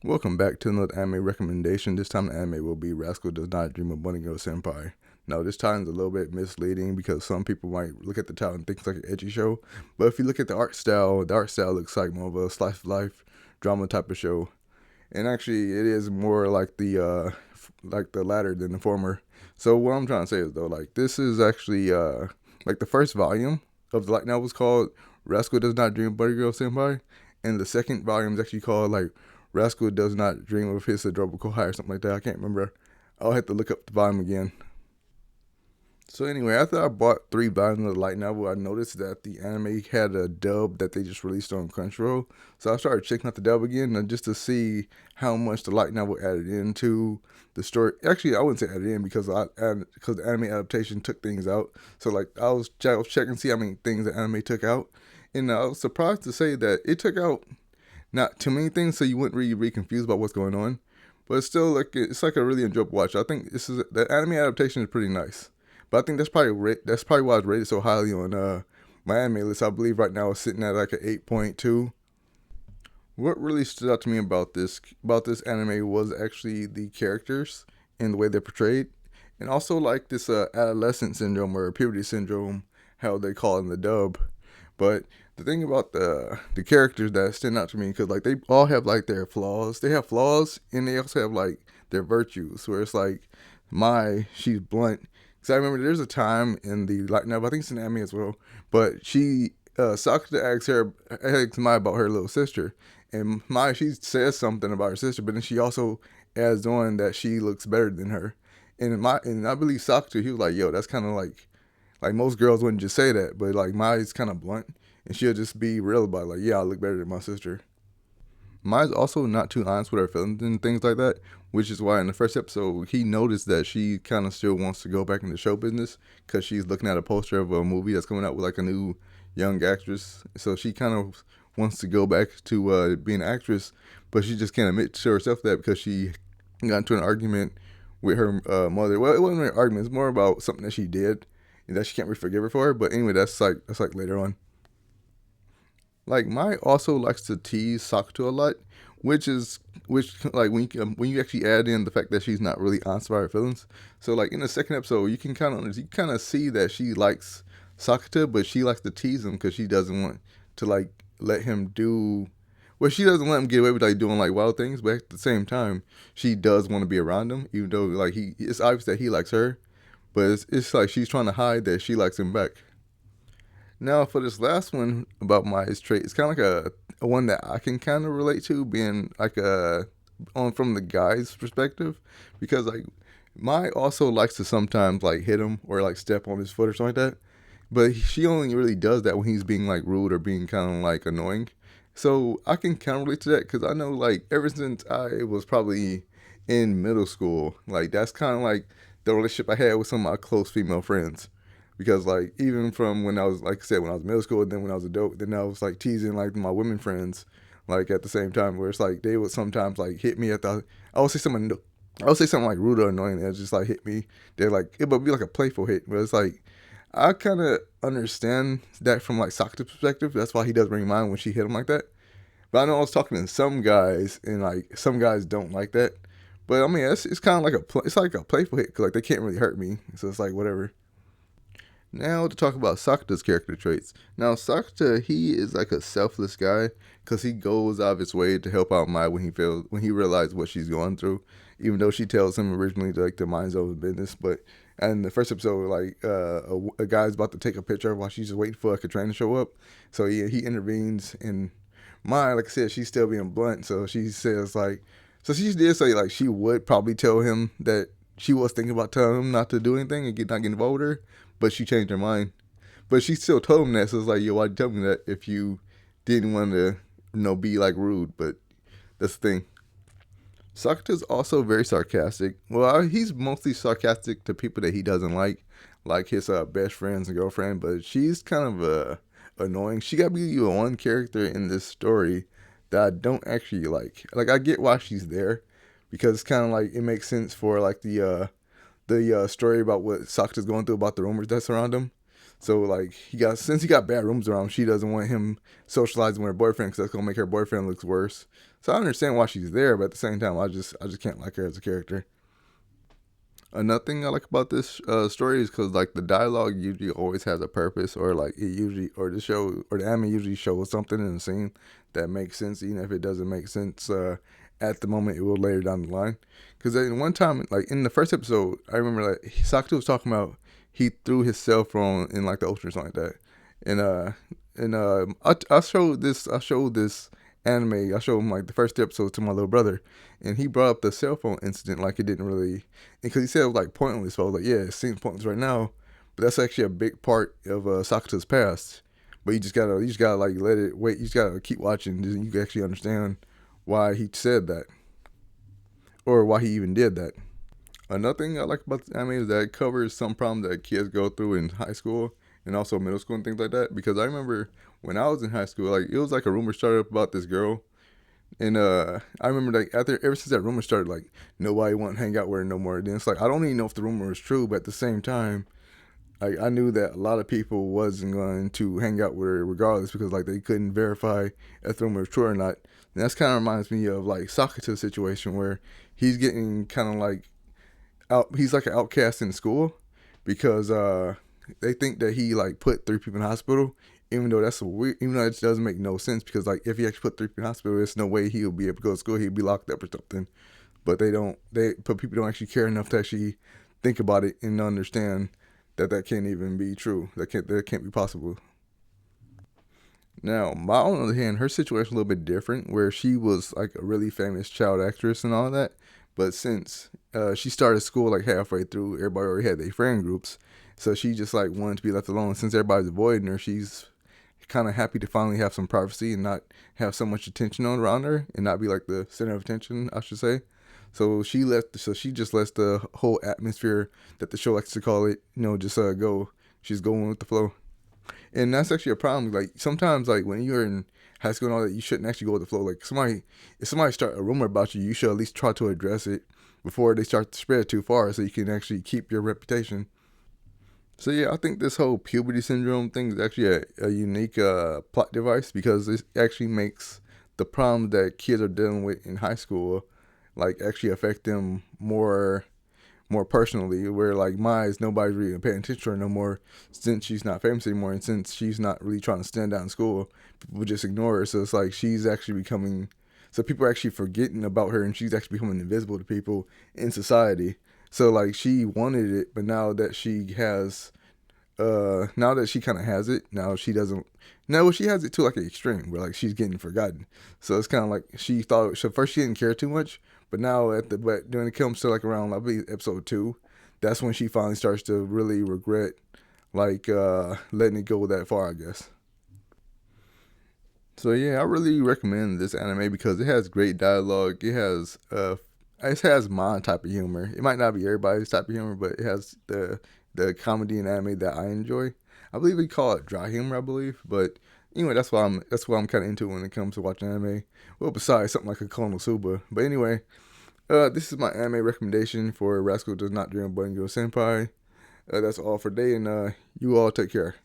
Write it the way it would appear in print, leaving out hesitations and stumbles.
Welcome back to another anime recommendation. This time the anime will be Rascal Does Not Dream of Bunny Girl Senpai. Now this time is a little bit misleading because some people might look at the title and think it's like an edgy show. But if you look at the art style looks like more of a slice of life drama type of show. And actually it is more like the latter than the former. So what I'm trying to say is though, like this is actually like the first volume of the light novel is called Rascal Does Not Dream of Bunny Girl Senpai. And the second volume is actually called like Rascal Does Not Dream of His Adorable High or something like that. I can't remember. I'll have to look up the volume again. So anyway, after I bought 3 volumes of the light novel, I noticed that the anime had a dub that they just released on Crunchyroll. So I started checking out the dub again just to see how much the light novel added into the story. Actually, I wouldn't say added in because because the anime adaptation took things out. So like I was checking to see how many things the anime took out, and I was surprised to say that it took out not too many things, so you wouldn't really be confused about what's going on. But it's still like it's like a really enjoyable watch. I think this is the anime adaptation is pretty nice. But I think that's probably why it's rated so highly on my anime list. I believe right now it's sitting at like an 8.2. What really stood out to me about this anime was actually the characters and the way they're portrayed, and also like this adolescent syndrome or puberty syndrome, how they call it in the dub. But the thing about the characters that stand out to me, because like they all have like their flaws. They have flaws, and they also have like their virtues. Where it's like she's blunt. Because I remember there's a time in the like now I think it's an anime as well, but she Sakura asks Mai about her little sister, and Mai she says something about her sister, but then she also adds on that she looks better than her. And I believe Sakura, he was like, yo, that's kind of like most girls wouldn't just say that, but like Mai's kind of blunt, and she'll just be real about it, like, yeah, I look better than my sister. Mai's also not too honest with her feelings and things like that, which is why in the first episode he noticed that she kind of still wants to go back into show business because she's looking at a poster of a movie that's coming out with like a new young actress. So she kind of wants to go back to being an actress, but she just can't admit to herself that because she got into an argument with her mother. Well, it wasn't really an argument; it's more about something that she did and that she can't really forgive her for. But anyway, that's like later on. Like Mai also likes to tease Sakuto a lot, which like when you actually add in the fact that she's not really honest about her feelings. So like in the second episode, you kind of see that she likes Sakuta, but she likes to tease him because she doesn't want to like let him do. Well, she doesn't let him get away with like doing like wild things, but at the same time, she does want to be around him, even though like it's obvious that he likes her, but it's like she's trying to hide that she likes him back. Now, for this last one about Maya's trait, it's kind of like a one that I can kind of relate to, being like on from the guy's perspective, because like Maya also likes to sometimes like hit him or like step on his foot or something like that, but she only really does that when he's being like rude or being kind of like annoying. So I can kind of relate to that because I know like ever since I was probably in middle school, like that's kind of like the relationship I had with some of my close female friends because like even from when I was like I said when I was in middle school and then when I was adult then I was like teasing like my women friends like at the same time where it's like they would sometimes like hit me at the I would say something I would say something like rude or annoying and just like hit me. They're like it would be like a playful hit, but it's like I kind of understand that from like Sakata's perspective. That's why he does bring mine when she hit him like that. But I know I was talking to some guys and like some guys don't like that. But I mean it's kind of like it's like a playful hit because like they can't really hurt me, so it's like whatever. Now to talk about Sakuta's character traits. Now Sakuta, he is like a selfless guy because he goes out of his way to help out Mai when he realizes what she's going through. Even though she tells him originally like to mind his own business, but in the first episode, like a guy's about to take a picture while she's just waiting for a Katrina to show up, so he intervenes and Mai, like I said, she's still being blunt, so she says like, so she did say like she would probably tell him that she was thinking about telling him not to do anything and not get involved with her, but she changed her mind. But she still told him that. So it's like, yo, why'd you tell me that if you didn't want to, be like rude? But that's the thing. Sakuta's also very sarcastic. Well, he's mostly sarcastic to people that he doesn't like his best friends and girlfriend. But she's kind of annoying. She got to be the one character in this story that I don't actually like. Like I get why she's there because it's kind of like it makes sense for like the story about what Sakuta's going through about the rumors that surround him. So like since he got bad rooms around, she doesn't want him socializing with her boyfriend because that's gonna make her boyfriend look worse. So I understand why she's there, but at the same time, I just can't like her as a character. Another thing I like about this story is because like the dialogue usually always has a purpose, or like it usually, or the show or the anime usually shows something in the scene that makes sense, even if it doesn't make sense at the moment. It will later down the line. Because in one time, like in the first episode, I remember like Sakuto was talking about he threw his cell phone in like the ocean or something like that, and I showed this anime. I showed him like the first episode to my little brother, and he brought up the cell phone incident like it didn't really, because he said it was like pointless. So I was like, yeah, it seems pointless right now, but that's actually a big part of Sakata's past. But you just gotta like let it wait. You just gotta keep watching. You can actually understand why he said that, or why he even did that. Another thing I like about the anime is that it covers some problems that kids go through in high school and also middle school and things like that. Because I remember when I was in high school, like it was like a rumor started up about this girl. And I remember like ever since that rumor started, like nobody wanted to hang out with her no more. Then it's like I don't even know if the rumor was true, but at the same time, like I knew that a lot of people wasn't going to hang out with her regardless because like they couldn't verify if the rumor was true or not. And that's kind of reminds me of like Sakata's situation where he's getting kind of like he's like an outcast in school because they think that he like put three people in the hospital, even though that's a weird, even though it doesn't make no sense because like if he actually put three people in the hospital, there's no way he'll be able to go to school. He'd be locked up or something. But but people don't actually care enough to actually think about it and understand that that can't even be true. That can't be possible. Now, on the other hand, her situation a little bit different, where she was like a really famous child actress and all that. But since she started school like halfway through, everybody already had their friend groups, so she just like wanted to be left alone. Since everybody's avoiding her, she's kind of happy to finally have some privacy and not have so much attention on around her, and not be like the center of attention, I should say. So she left. So she just lets the whole atmosphere that the show likes to call it, just go. She's going with the flow. And that's actually a problem. Like sometimes, like when you're in high school and all that, you shouldn't actually go with the flow. Like if somebody start a rumor about you, you should at least try to address it before they start to spread too far, so you can actually keep your reputation. So yeah, I think this whole puberty syndrome thing is actually a unique plot device because it actually makes the problems that kids are dealing with in high school like actually affect them more personally, where like Mize, nobody's really paying attention to her no more since she's not famous anymore, and since she's not really trying to stand out in school, people just ignore her. So it's like she's actually becoming, so people are actually forgetting about her, and she's actually becoming invisible to people in society. So like she wanted it, but now that she kind of has it, now she doesn't. No, she has it to like an extreme where like she's getting forgotten. So it's kind of like she thought. So first she didn't care too much, but now but when it comes to like around I believe episode 2, that's when she finally starts to really regret like letting it go that far, I guess. So yeah, I really recommend this anime because it has great dialogue. It has my type of humor. It might not be everybody's type of humor, but it has the comedy and anime that I enjoy. I believe we call it dry humor, I believe. But anyway, that's what I'm kind of into when it comes to watching anime. Well, besides something like a Konosuba. But anyway, this is my anime recommendation for Rascal Does Not Dream of Bunny Girl Senpai. That's all for today, and you all take care.